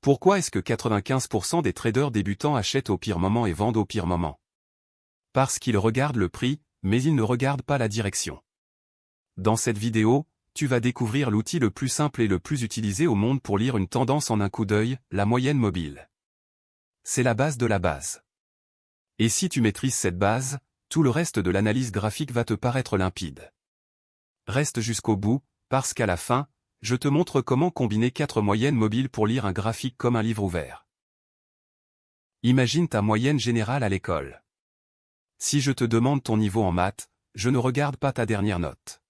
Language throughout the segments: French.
Pourquoi est-ce que 95% des traders débutants achètent au pire moment et vendent au pire moment? Parce qu'ils regardent le prix, mais ils ne regardent pas la direction. Dans cette vidéo, tu vas découvrir l'outil le plus simple et le plus utilisé au monde pour lire une tendance en un coup d'œil, la moyenne mobile. C'est la base de la base. Et si tu maîtrises cette base, tout le reste de l'analyse graphique va te paraître limpide. Reste jusqu'au bout, parce qu'à la fin, je te montre comment combiner 4 moyennes mobiles pour lire un graphique comme un livre ouvert. Imagine ta moyenne générale à l'école. Si je te demande ton niveau en maths, je ne regarde pas ta dernière note.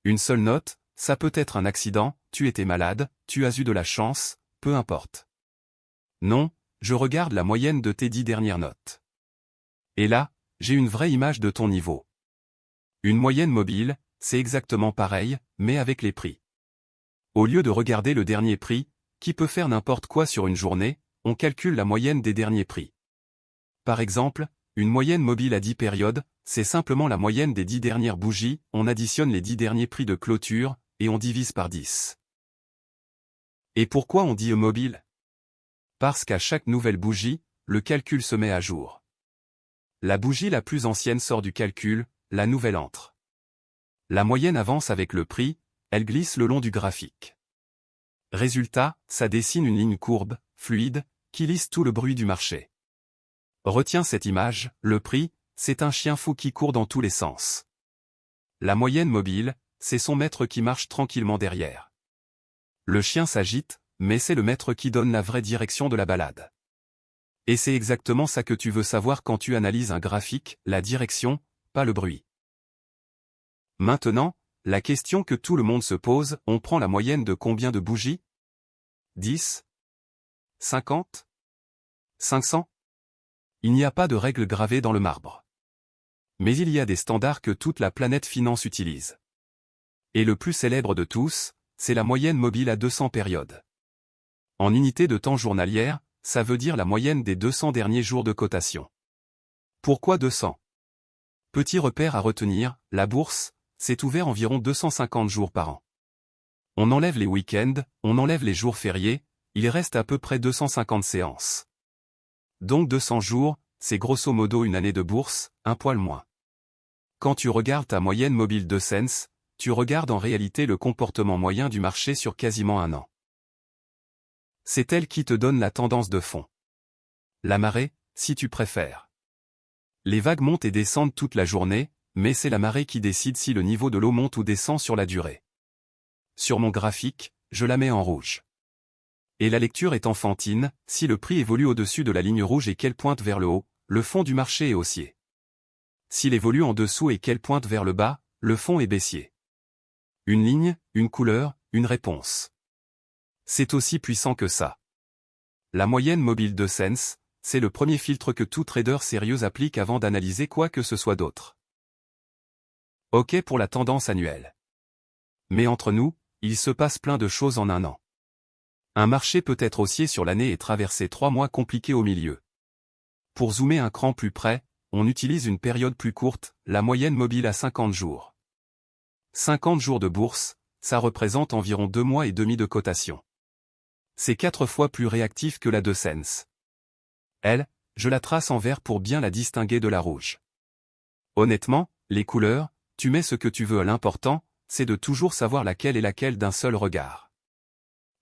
Une seule note, ça peut être un accident, tu étais malade, tu as eu de la chance, peu importe. Non, je regarde la moyenne de tes 10 dernières notes. Et là, j'ai une vraie image de ton niveau. Une moyenne mobile, c'est exactement pareil, mais avec les prix. Au lieu de regarder le dernier prix, qui peut faire n'importe quoi sur une journée, on calcule la moyenne des derniers prix. Par exemple, une moyenne mobile à 10 périodes, c'est simplement la moyenne des 10 dernières bougies, on additionne les 10 derniers prix de clôture, et on divise par 10. Et pourquoi on dit mobile? Parce qu'à chaque nouvelle bougie, le calcul se met à jour. La bougie la plus ancienne sort du calcul, la nouvelle entre. La moyenne avance avec le prix, elle glisse le long du graphique. Résultat, ça dessine une ligne courbe, fluide, qui lisse tout le bruit du marché. Retiens cette image, le prix, c'est un chien fou qui court dans tous les sens. La moyenne mobile, c'est son maître qui marche tranquillement derrière. Le chien s'agite, mais c'est le maître qui donne la vraie direction de la balade. Et c'est exactement ça que tu veux savoir quand tu analyses un graphique, la direction, pas le bruit. Maintenant, la question que tout le monde se pose, on prend la moyenne de combien de bougies? 10? 50? 500? Il n'y a pas de règle gravée dans le marbre. Mais il y a des standards que toute la planète finance utilise. Et le plus célèbre de tous, c'est la moyenne mobile à 200 périodes. En unité de temps journalière, ça veut dire la moyenne des 200 derniers jours de cotation. Pourquoi 200? Petit repère à retenir, la bourse, c'est ouvert environ 250 jours par an. On enlève les week-ends, on enlève les jours fériés, il reste à peu près 250 séances. Donc 200 jours, c'est grosso modo une année de bourse, un poil moins. Quand tu regardes ta moyenne mobile de Sense, tu regardes en réalité le comportement moyen du marché sur quasiment un an. C'est elle qui te donne la tendance de fond. La marée, si tu préfères. Les vagues montent et descendent toute la journée, mais c'est la marée qui décide si le niveau de l'eau monte ou descend sur la durée. Sur mon graphique, je la mets en rouge. Et la lecture est enfantine, si le prix évolue au-dessus de la ligne rouge et qu'elle pointe vers le haut, le fond du marché est haussier. S'il évolue en dessous et qu'elle pointe vers le bas, le fond est baissier. Une ligne, une couleur, une réponse. C'est aussi puissant que ça. La moyenne mobile de Sense, c'est le premier filtre que tout trader sérieux applique avant d'analyser quoi que ce soit d'autre. Ok pour la tendance annuelle. Mais entre nous, il se passe plein de choses en un an. Un marché peut être haussier sur l'année et traverser 3 mois compliqués au milieu. Pour zoomer un cran plus près, on utilise une période plus courte, la moyenne mobile à 50 jours. 50 jours de bourse, ça représente environ 2 mois et demi de cotation. C'est 4 fois plus réactif que la de Sense. Elle, je la trace en vert pour bien la distinguer de la rouge. Honnêtement, les couleurs, tu mets ce que tu veux, l'important, c'est de toujours savoir laquelle est laquelle d'un seul regard.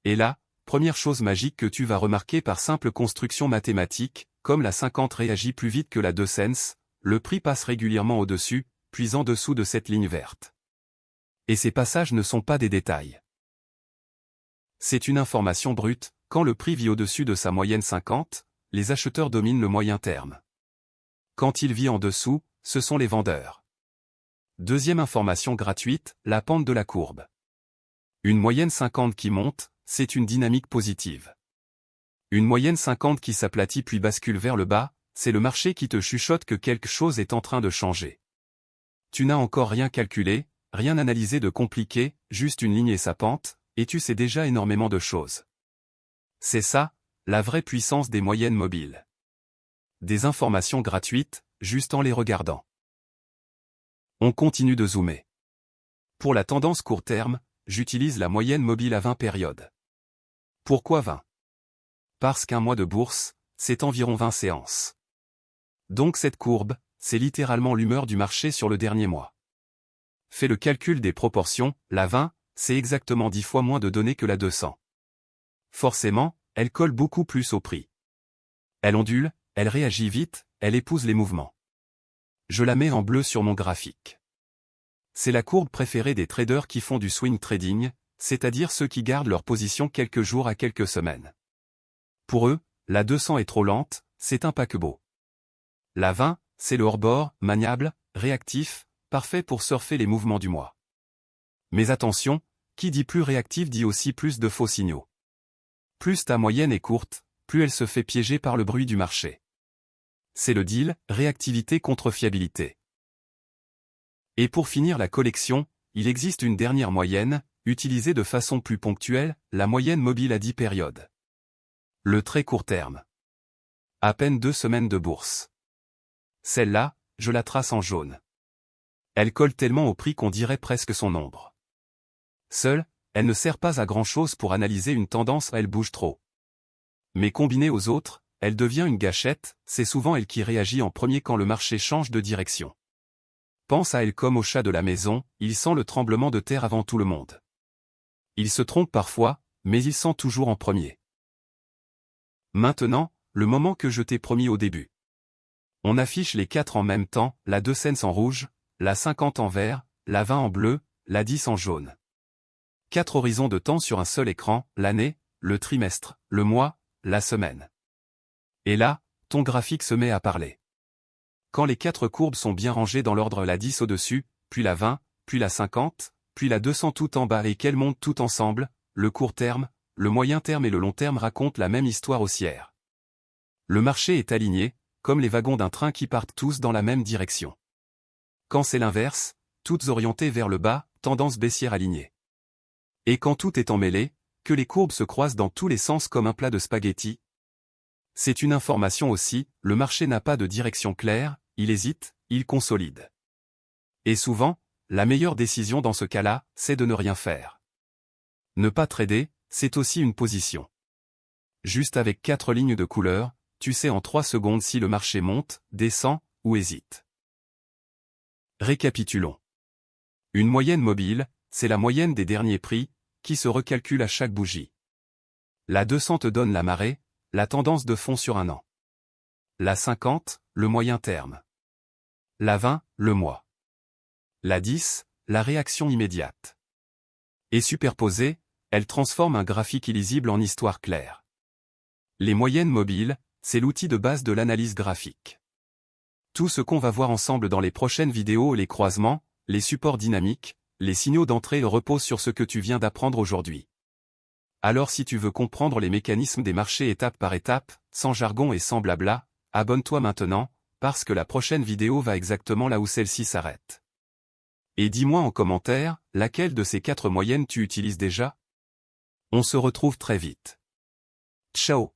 Et là, première chose magique que tu vas remarquer par simple construction mathématique, comme la 50 réagit plus vite que la de Sense, le prix passe régulièrement au-dessus, puis en dessous de cette ligne verte. Et ces passages ne sont pas des détails. C'est une information brute, quand le prix vit au-dessus de sa moyenne 50, les acheteurs dominent le moyen terme. Quand il vit en dessous, ce sont les vendeurs. Deuxième information gratuite, la pente de la courbe. Une moyenne 50 qui monte, c'est une dynamique positive. Une moyenne 50 qui s'aplatit puis bascule vers le bas, c'est le marché qui te chuchote que quelque chose est en train de changer. Tu n'as encore rien calculé, rien analysé de compliqué, juste une ligne et sa pente, et tu sais déjà énormément de choses. C'est ça, la vraie puissance des moyennes mobiles. Des informations gratuites, juste en les regardant. On continue de zoomer. Pour la tendance court terme, j'utilise la moyenne mobile à 20 périodes. Pourquoi 20? parce qu'un mois de bourse, c'est environ 20 séances. Donc cette courbe, c'est littéralement l'humeur du marché sur le dernier mois. Fais le calcul des proportions, la 20, c'est exactement 10 fois moins de données que la 200. Forcément, elle colle beaucoup plus au prix. Elle ondule, elle réagit vite, elle épouse les mouvements. Je la mets en bleu sur mon graphique. C'est la courbe préférée des traders qui font du swing trading, c'est-à-dire ceux qui gardent leur position quelques jours à quelques semaines. Pour eux, la 200 est trop lente, c'est un paquebot. La 20, c'est le hors-bord, maniable, réactif, parfait pour surfer les mouvements du mois. Mais attention, qui dit plus réactif dit aussi plus de faux signaux. Plus ta moyenne est courte, plus elle se fait piéger par le bruit du marché. C'est le deal, réactivité contre fiabilité. Et pour finir la collection, il existe une dernière moyenne, utilisée de façon plus ponctuelle, la moyenne mobile à 10 périodes. Le très court terme. À peine 2 semaines de bourse. Celle-là, je la trace en jaune. Elle colle tellement au prix qu'on dirait presque son ombre. Seule, elle ne sert pas à grand-chose pour analyser une tendance, elle bouge trop. Mais combinée aux autres, elle devient une gâchette, c'est souvent elle qui réagit en premier quand le marché change de direction. Pense à elle comme au chat de la maison, il sent le tremblement de terre avant tout le monde. Il se trompe parfois, mais il sent toujours en premier. Maintenant, le moment que je t'ai promis au début. On affiche les 4 en même temps, la 2 cents en rouge, la 50 en vert, la 20 en bleu, la 10 en jaune. 4 horizons de temps sur un seul écran, l'année, le trimestre, le mois, la semaine. Et là, ton graphique se met à parler. Quand les 4 courbes sont bien rangées dans l'ordre, la 10 au-dessus, puis la 20, puis la 50, puis la 200 tout en bas et qu'elles montent tout ensemble, le court terme, le moyen terme et le long terme racontent la même histoire haussière. Le marché est aligné, comme les wagons d'un train qui partent tous dans la même direction. Quand c'est l'inverse, toutes orientées vers le bas, tendance baissière alignée. Et quand tout est emmêlé, que les courbes se croisent dans tous les sens comme un plat de spaghettis. C'est une information aussi, le marché n'a pas de direction claire, il hésite, il consolide. Et souvent, la meilleure décision dans ce cas-là, c'est de ne rien faire. Ne pas trader, c'est aussi une position. Juste avec 4 lignes de couleur, tu sais en 3 secondes si le marché monte, descend, ou hésite. Récapitulons. Une moyenne mobile, c'est la moyenne des derniers prix, qui se recalcule à chaque bougie. La 200 te donne la marée, la tendance de fond sur un an. La 50, le moyen terme. La 20, le mois. La 10, la réaction immédiate. Et superposée, elle transforme un graphique illisible en histoire claire. Les moyennes mobiles, c'est l'outil de base de l'analyse graphique. Tout ce qu'on va voir ensemble dans les prochaines vidéos, les croisements, les supports dynamiques, les signaux d'entrée reposent sur ce que tu viens d'apprendre aujourd'hui. Alors si tu veux comprendre les mécanismes des marchés étape par étape, sans jargon et sans blabla, abonne-toi maintenant, parce que la prochaine vidéo va exactement là où celle-ci s'arrête. Et dis-moi en commentaire, laquelle de ces 4 moyennes tu utilises déjà? On se retrouve très vite. Ciao.